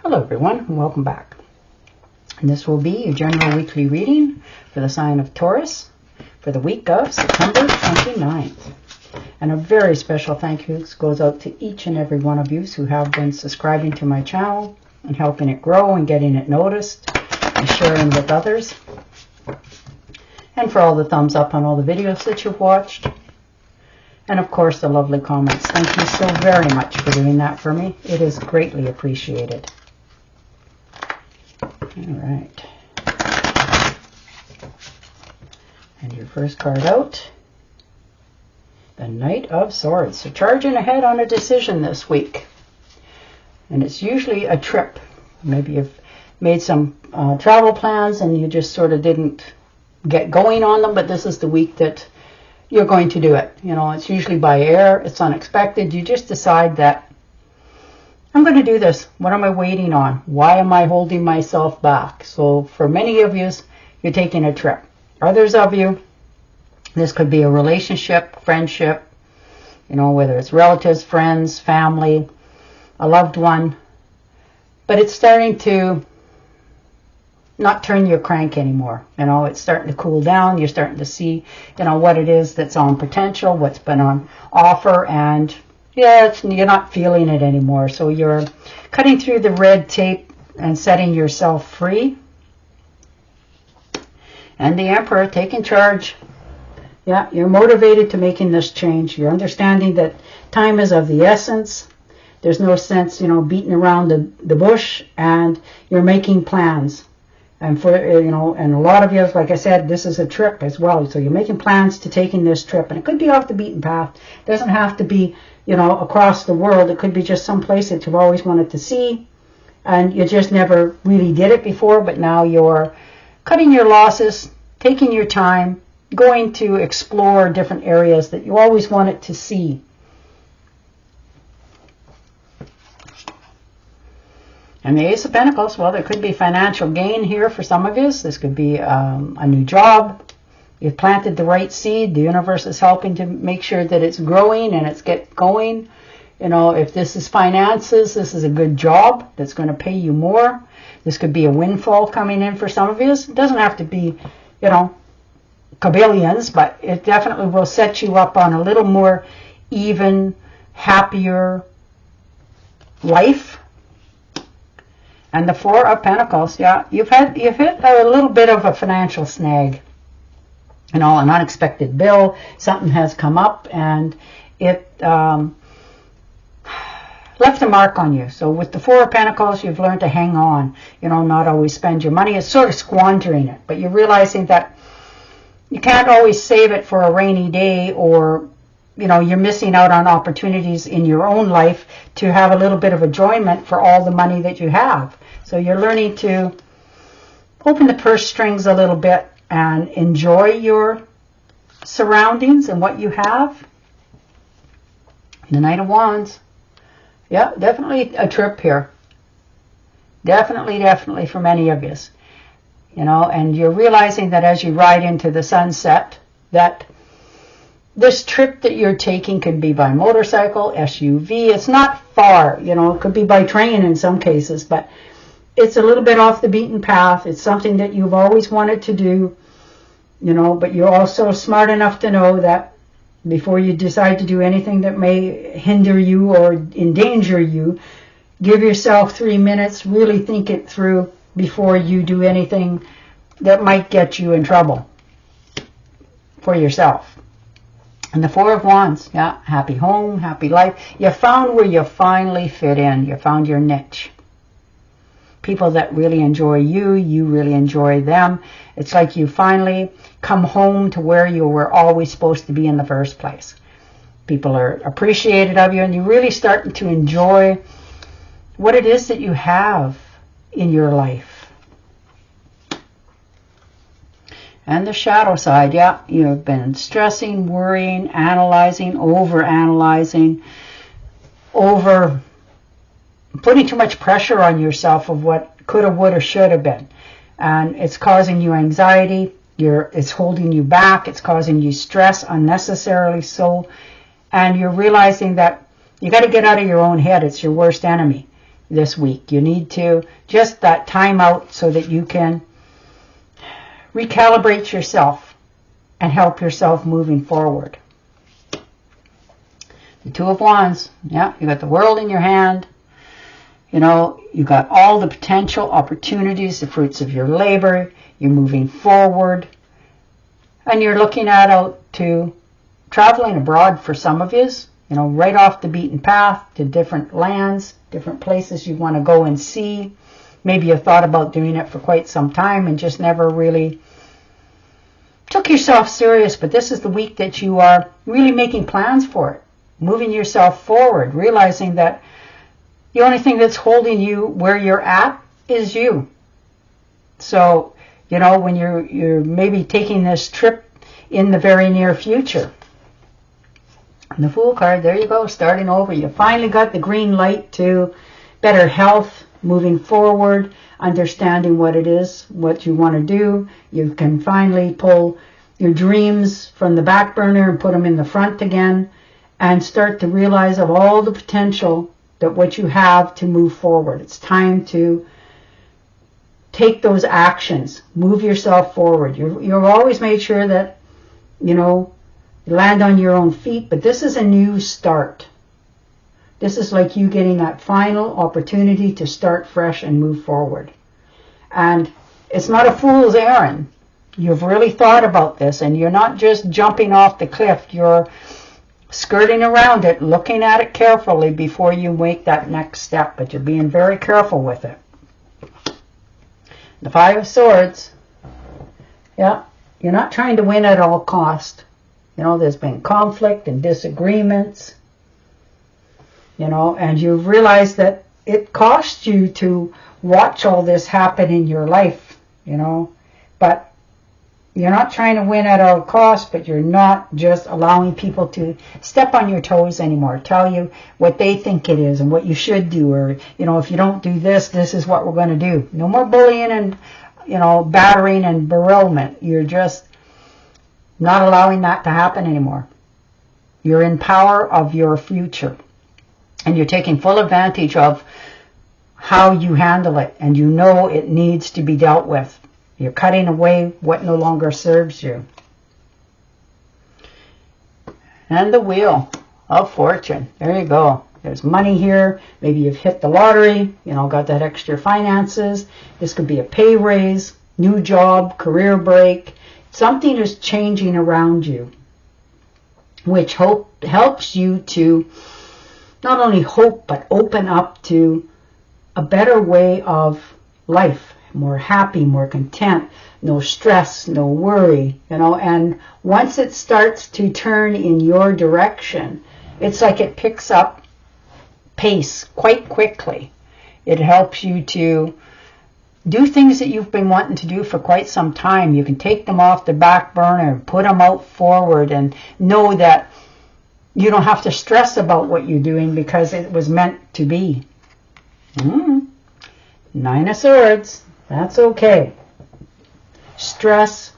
Hello everyone and welcome back. And this will be your general weekly reading for the sign of Taurus for the week of September 29th. And a very special thank you goes out to each and every one of you who have been subscribing to my channel and helping it grow and getting it noticed and sharing with others. And for all the thumbs up on all the videos that you've watched. And of course the lovely comments. Thank you so very much for doing that for me. It is greatly appreciated. All right. And your first card out, the Knight of Swords. So charging ahead on a decision this week. And it's usually a trip. Maybe you've made some travel plans and you just sort of didn't get going on them, but this is the week that you're going to do it. You know, it's usually by air. It's unexpected. You just decide that I'm going to do this. What am I waiting on? Why am I holding myself back? So for many of you, you're taking a trip. Others of you, this could be a relationship, friendship, you know, whether it's relatives, friends, family, a loved one. But it's starting to not turn your crank anymore. You know, it's starting to cool down. You're starting to see, you know, what it is that's on potential, what's been on offer, and yeah, you're not feeling it anymore. So you're cutting through the red tape and setting yourself free. And the Emperor taking charge. Yeah, you're motivated to making this change. You're understanding that time is of the essence. There's no sense, you know, beating around the bush, and you're making plans. And for, you know, and a lot of you, like I said, this is a trip as well. So you're making plans to taking this trip. And it could be off the beaten path. It doesn't have to be, you know, across the world. It could be just some place that you've always wanted to see. And you just never really did it before. But now you're cutting your losses, taking your time, going to explore different areas that you always wanted to see. And the Ace of Pentacles, well, there could be financial gain here for some of you. This could be a new job. You've planted the right seed. The universe is helping to make sure that it's growing and it's get going. You know, if this is finances, this is a good job that's going to pay you more. This could be a windfall coming in for some of you. It doesn't have to be, you know, kabillions, but it definitely will set you up on a little more even, happier life. And the Four of Pentacles, yeah, you've hit a little bit of a financial snag. You know, an unexpected bill, something has come up, and it left a mark on you. So with the Four of Pentacles, you've learned to hang on, you know, not always spend your money. It's sort of squandering it, but you're realizing that you can't always save it for a rainy day, or, you know, you're missing out on opportunities in your own life to have a little bit of enjoyment for all the money that you have. So you're learning to open the purse strings a little bit and enjoy your surroundings and what you have. The Knight of Wands. Yeah, definitely a trip here. Definitely for many of you. You know, and you're realizing that as you ride into the sunset, that this trip that you're taking could be by motorcycle, SUV. It's not far, you know, it could be by train in some cases, but it's a little bit off the beaten path. It's something that you've always wanted to do, you know, but you're also smart enough to know that before you decide to do anything that may hinder you or endanger you, give yourself 3 minutes, really think it through before you do anything that might get you in trouble for yourself. And the Four of Wands, yeah, happy home, happy life. You found where you finally fit in. You found your niche. People that really enjoy you, you really enjoy them. It's like you finally come home to where you were always supposed to be in the first place. People are appreciative of you, and you're really starting to enjoy what it is that you have in your life. And the shadow side, yeah, you've been stressing, worrying, analyzing, over-analyzing, putting too much pressure on yourself of what could have, would have, should have been. And it's causing you anxiety. It's holding you back. It's causing you stress unnecessarily so. And you're realizing that you got to get out of your own head. It's your worst enemy. this week. You need to just that time out so that you can recalibrate yourself and help yourself moving forward. The Two of Wands, yeah, you got the world in your hand. You know, you got all the potential opportunities, the fruits of your labor. You're moving forward. And you're looking out to traveling abroad for some of you. You know, right off the beaten path to different lands, different places you want to go and see. Maybe you've thought about doing it for quite some time and just never really took yourself serious. But this is the week that you are really making plans for it. Moving yourself forward, realizing that the only thing that's holding you where you're at is you. So, you know, when you're maybe taking this trip in the very near future. And the Fool card, there you go, starting over. You finally got the green light to better health, moving forward, understanding what it is, what you want to do. You can finally pull your dreams from the back burner and put them in the front again, and start to realize of all the potential that what you have to move forward. It's time to take those actions, move yourself forward. You've always made sure that, you know, you land on your own feet, but this is a new start. This is like you getting that final opportunity to start fresh and move forward. And it's not a fool's errand. You've really thought about this, and you're not just jumping off the cliff. You're skirting around it, looking at it carefully before you make that next step, but you're being very careful with it. The Five of Swords, yeah, you're not trying to win at all cost. You know, there's been conflict and disagreements, you know, and you've realized that it cost you to watch all this happen in your life, you know, but you're not trying to win at all costs, but you're not just allowing people to step on your toes anymore, tell you what they think it is and what you should do, or, you know, if you don't do this, this is what we're going to do. No more bullying and, you know, battering and berailment. You're just not allowing that to happen anymore. You're in power of your future, and you're taking full advantage of how you handle it, and you know it needs to be dealt with. You're cutting away what no longer serves you. And the Wheel of Fortune. There you go. There's money here. Maybe you've hit the lottery, you know, got that extra finances. This could be a pay raise, new job, career break. Something is changing around you, which helps you to not only hope, but open up to a better way of life. More happy, more content, no stress, no worry, you know. And once it starts to turn in your direction, it's like it picks up pace quite quickly. It helps you to do things that you've been wanting to do for quite some time. You can take them off the back burner, put them out forward, and know that you don't have to stress about what you're doing because it was meant to be. Nine of Swords. That's okay. Stress,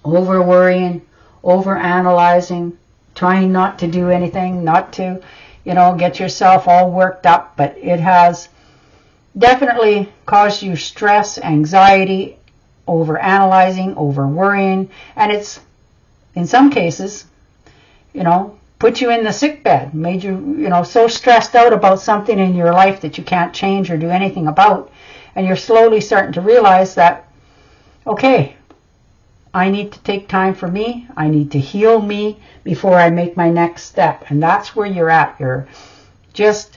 over worrying, over analyzing, trying not to do anything, not to, you know, get yourself all worked up, but it has definitely caused you stress, anxiety, over analyzing, over worrying, and it's, in some cases, you know, put you in the sick bed, made you, you know, so stressed out about something in your life that you can't change or do anything about. And you're slowly starting to realize that, okay, I need to take time for me. I need to heal me before I make my next step. And that's where you're at. You're just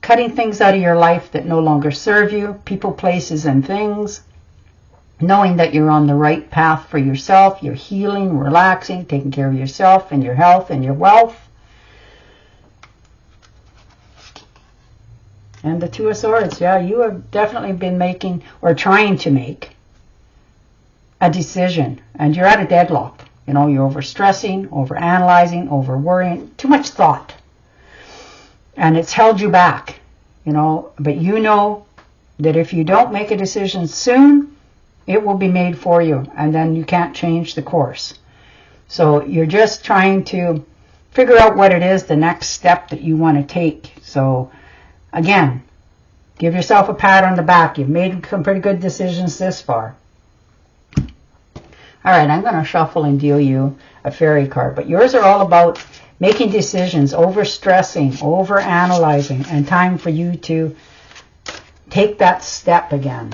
cutting things out of your life that no longer serve you, people, places, and things, knowing that you're on the right path for yourself. You're healing, relaxing, taking care of yourself and your health and your wealth. And the Two of Swords, yeah, you have definitely been making or trying to make a decision, and you're at a deadlock. You know, you're overstressing, overanalyzing, over-worrying, too much thought. And it's held you back, you know, but you know that if you don't make a decision soon, it will be made for you, and then you can't change the course. So you're just trying to figure out what it is, the next step that you want to take. So Again, give yourself a pat on the back. You've made some pretty good decisions this far. All right, I'm going to shuffle and deal you a fairy card. But yours are all about making decisions, over-stressing, over-analyzing, and time for you to take that step again.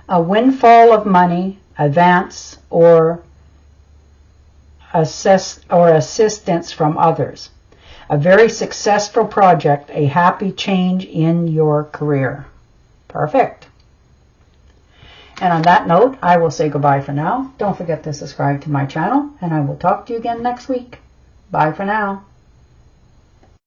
A windfall of money, advance, or assistance from others. A very successful project, a happy change in your career. Perfect. And on that note, I will say goodbye for now. Don't forget to subscribe to my channel, and I will talk to you again next week. Bye for now.